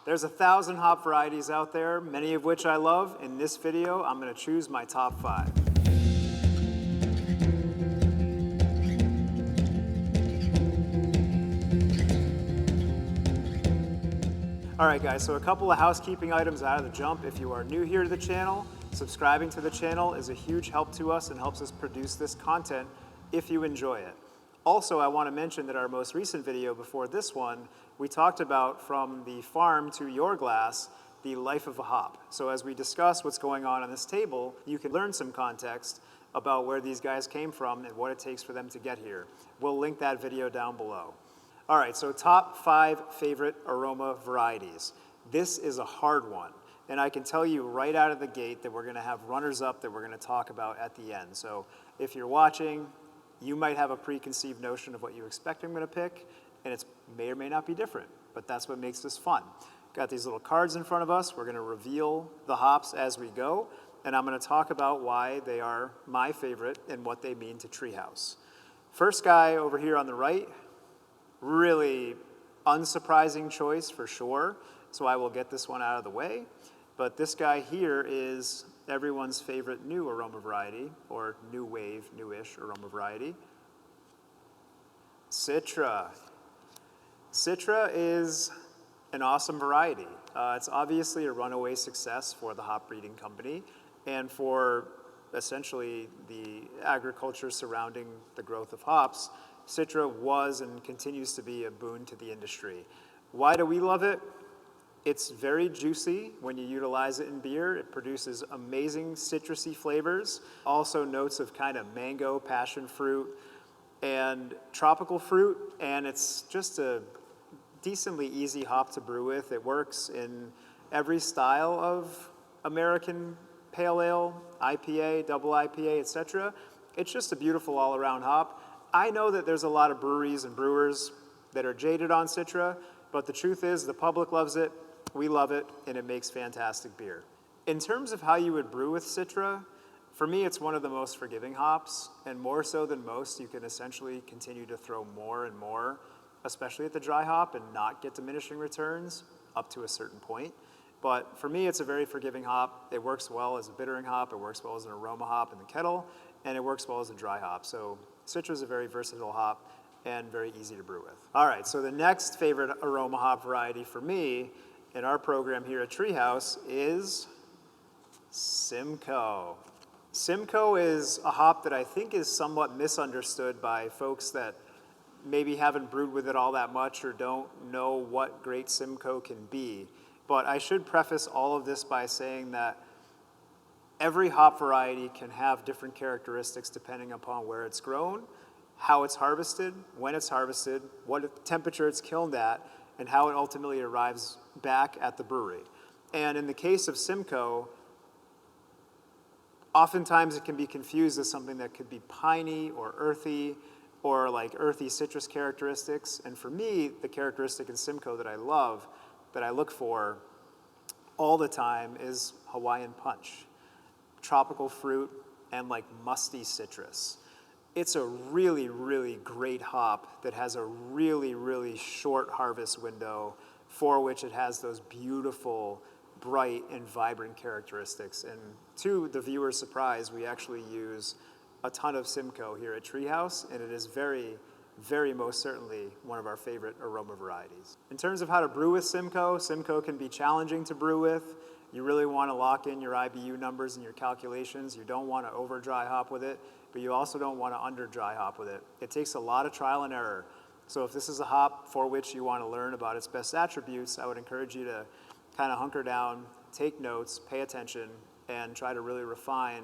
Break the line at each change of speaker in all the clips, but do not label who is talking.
There's 1,000 hop varieties out there, many of which I love. In this video, I'm going to choose my top 5. All right, guys, so a couple of housekeeping items out of the jump. If you are new here to the channel, subscribing to the channel is a huge help to us and helps us produce this content if you enjoy it. Also, I want to mention that our most recent video before this one, we talked about from the farm to your glass, the life of a hop. So as we discuss what's going on this table, you can learn some context about where these guys came from and what it takes for them to get here. We'll link that video down below. All right, so top 5 favorite aroma varieties. This is a hard one, and I can tell you right out of the gate that we're gonna have runners-up that we're gonna talk about at the end. So if you're watching, you might have a preconceived notion of what you expect I'm gonna pick, and it may or may not be different, but that's what makes this fun. Got these little cards in front of us. We're gonna reveal the hops as we go, and I'm gonna talk about why they are my favorite and what they mean to Treehouse. First guy over here on the right, really unsurprising choice for sure, so I will get this one out of the way. But this guy here is everyone's favorite new aroma variety, or new wave, newish aroma variety, Citra. Citra is an awesome variety. It's obviously a runaway success for the hop breeding company and for essentially the agriculture surrounding the growth of hops. Citra was and continues to be a boon to the industry. Why do we love it? It's very juicy when you utilize it in beer. It produces amazing citrusy flavors, also notes of kind of mango, passion fruit, and tropical fruit, and it's just a decently easy hop to brew with. It works in every style of American pale ale, IPA, double IPA, etc. It's just a beautiful all-around hop. I know that there's a lot of breweries and brewers that are jaded on Citra, but the truth is the public loves it, we love it, and it makes fantastic beer. In terms of how you would brew with Citra, for me it's one of the most forgiving hops, and more so than most, you can essentially continue to throw more and more, especially at the dry hop, and not get diminishing returns up to a certain point. But for me, it's a very forgiving hop. It works well as a bittering hop, it works well as an aroma hop in the kettle, and it works well as a dry hop. So Citra is a very versatile hop and very easy to brew with. All right, so the next favorite aroma hop variety for me in our program here at Treehouse is Simcoe. Simcoe is a hop that I think is somewhat misunderstood by folks that maybe haven't brewed with it all that much or don't know what great Simcoe can be. But I should preface all of this by saying that every hop variety can have different characteristics depending upon where it's grown, how it's harvested, when it's harvested, what temperature it's kilned at, and how it ultimately arrives back at the brewery. And in the case of Simcoe, oftentimes it can be confused as something that could be piney or earthy, or like earthy citrus characteristics. And for me, the characteristic in Simcoe that I love, that I look for all the time, is Hawaiian punch. Tropical fruit and like musty citrus. It's a really, really great hop that has a really, really short harvest window for which it has those beautiful, bright, and vibrant characteristics. And to the viewer's surprise, we actually use a ton of Simcoe here at Treehouse, and it is very, very most certainly one of our favorite aroma varieties. In terms of how to brew with Simcoe, Simcoe can be challenging to brew with. You really want to lock in your IBU numbers and your calculations. You don't want to over dry hop with it, but you also don't want to under dry hop with it. It takes a lot of trial and error. So if this is a hop for which you want to learn about its best attributes, I would encourage you to kind of hunker down, take notes, pay attention, and try to really refine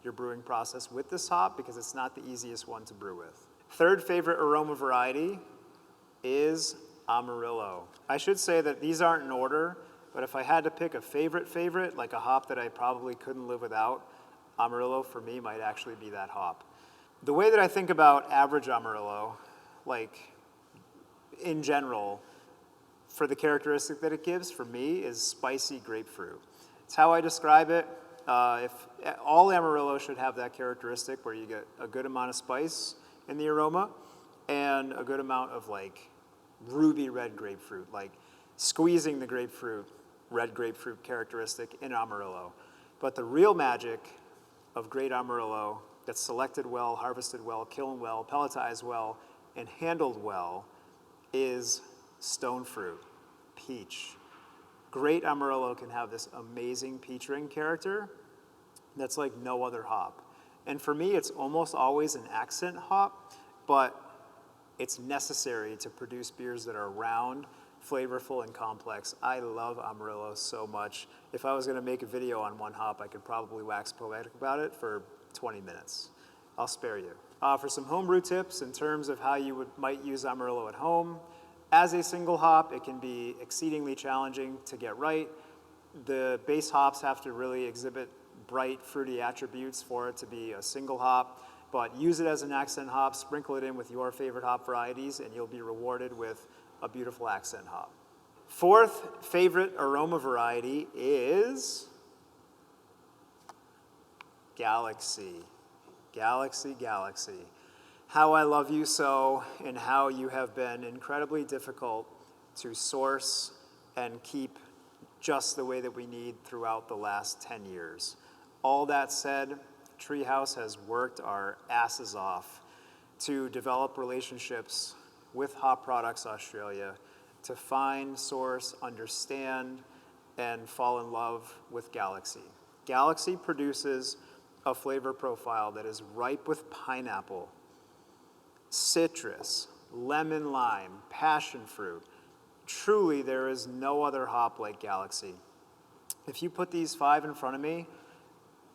your brewing process with this hop because it's not the easiest one to brew with. Third favorite aroma variety is Amarillo. I should say that these aren't in order, but if I had to pick a favorite, like a hop that I probably couldn't live without, Amarillo for me might actually be that hop. The way that I think about average Amarillo, like in general, for the characteristic that it gives, for me, is spicy grapefruit. It's how I describe it. If all Amarillo should have that characteristic where you get a good amount of spice in the aroma and a good amount of like ruby red grapefruit. Like squeezing the grapefruit, red grapefruit characteristic in Amarillo. But the real magic of great Amarillo that's selected well, harvested well, kilned well, pelletized well, and handled well is stone fruit, peach. Great Amarillo can have this amazing peach ring character that's like no other hop. And for me, it's almost always an accent hop, but it's necessary to produce beers that are round, flavorful, and complex. I love Amarillo so much. If I was gonna make a video on one hop, I could probably wax poetic about it for 20 minutes. I'll spare you. For some homebrew tips in terms of how you might use Amarillo at home, as a single hop, it can be exceedingly challenging to get right. The base hops have to really exhibit bright, fruity attributes for it to be a single hop, but use it as an accent hop, sprinkle it in with your favorite hop varieties, and you'll be rewarded with a beautiful accent hop. Fourth favorite aroma variety is Galaxy. Galaxy, Galaxy. How I love you so, and how you have been incredibly difficult to source and keep just the way that we need throughout the last 10 years. All that said, Treehouse has worked our asses off to develop relationships with Hop Products Australia to find, source, understand, and fall in love with Galaxy. Galaxy produces a flavor profile that is ripe with pineapple, citrus, lemon lime, passion fruit. Truly, there is no other hop like Galaxy. If you put these 5 in front of me,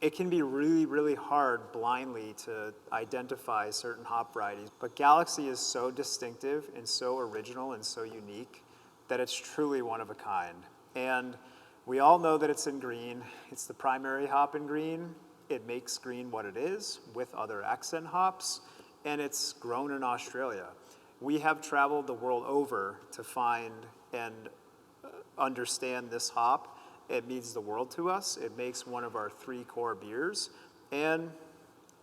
it can be really, really hard blindly to identify certain hop varieties. But Galaxy is so distinctive and so original and so unique that it's truly one of a kind. And we all know that it's in green. It's the primary hop in green. It makes green what it is with other accent hops, and it's grown in Australia. We have traveled the world over to find and understand this hop. It means the world to us. It makes one of our 3 core beers, and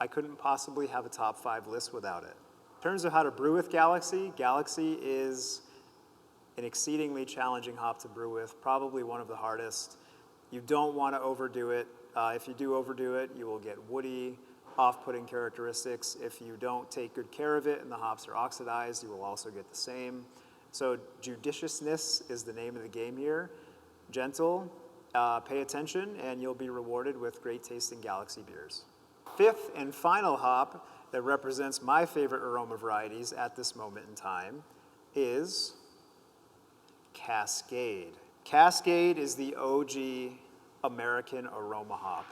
I couldn't possibly have a top 5 list without it. In terms of how to brew with Galaxy, Galaxy is an exceedingly challenging hop to brew with, probably one of the hardest. You don't want to overdo it. If you do overdo it, you will get woody, off-putting characteristics. If you don't take good care of it and the hops are oxidized, you will also get the same. So judiciousness is the name of the game here. Gentle, pay attention, and you'll be rewarded with great tasting Galaxy beers. Fifth and final hop that represents my favorite aroma varieties at this moment in time is Cascade. Cascade is the OG American aroma hop.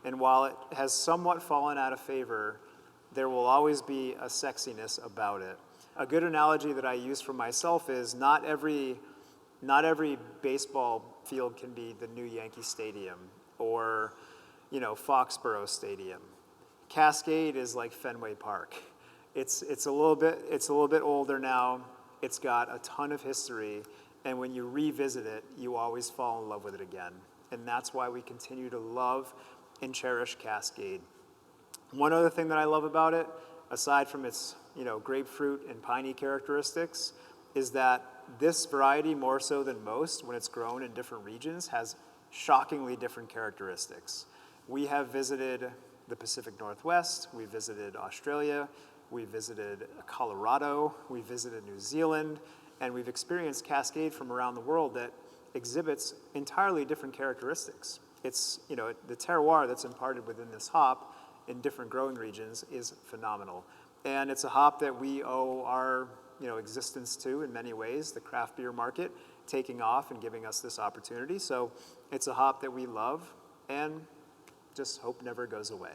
And while it has somewhat fallen out of favor, there will always be a sexiness about it. A good analogy that I use for myself is not every baseball field can be the new Yankee Stadium or, Foxborough Stadium. Cascade is like Fenway Park. It's a little bit older now. It's got a ton of history, and when you revisit it, you always fall in love with it again. And that's why we continue to love and cherish Cascade. One other thing that I love about it, aside from its grapefruit and piney characteristics, is that this variety, more so than most, when it's grown in different regions, has shockingly different characteristics. We have visited the Pacific Northwest, we visited Australia, we visited Colorado, we visited New Zealand, and we've experienced Cascade from around the world that exhibits entirely different characteristics. It's, the terroir that's imparted within this hop in different growing regions is phenomenal. And it's a hop that we owe our existence to in many ways, the craft beer market taking off and giving us this opportunity. So it's a hop that we love and just hope never goes away.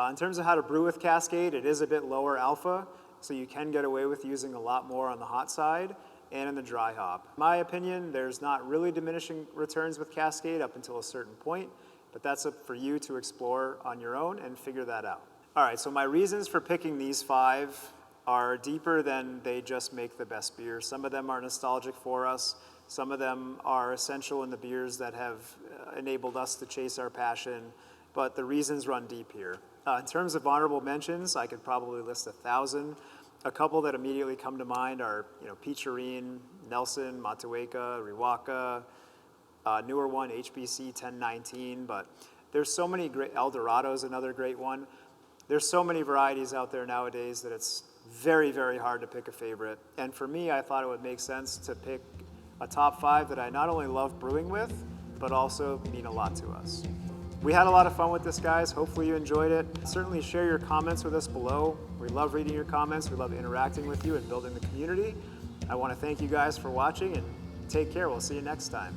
In terms of how to brew with Cascade, it is a bit lower alpha, so you can get away with using a lot more on the hot side and in the dry hop. In my opinion, there's not really diminishing returns with Cascade up until a certain point, but that's up for you to explore on your own and figure that out. All right, so my reasons for picking these 5 are deeper than they just make the best beers. Some of them are nostalgic for us. Some of them are essential in the beers that have enabled us to chase our passion, but the reasons run deep here. In terms of honorable mentions, I could probably list 1,000. A couple that immediately come to mind are, Peacherine, Nelson, Matahueca, Riwaka, newer one, HBC 1019, but there's so many great, Eldorado's another great one. There's so many varieties out there nowadays that it's very, very hard to pick a favorite. And for me, I thought it would make sense to pick a top 5 that I not only love brewing with, but also mean a lot to us. We had a lot of fun with this, guys. Hopefully you enjoyed it. Certainly share your comments with us below. We love reading your comments. We love interacting with you and building the community. I want to thank you guys for watching, and take care. We'll see you next time.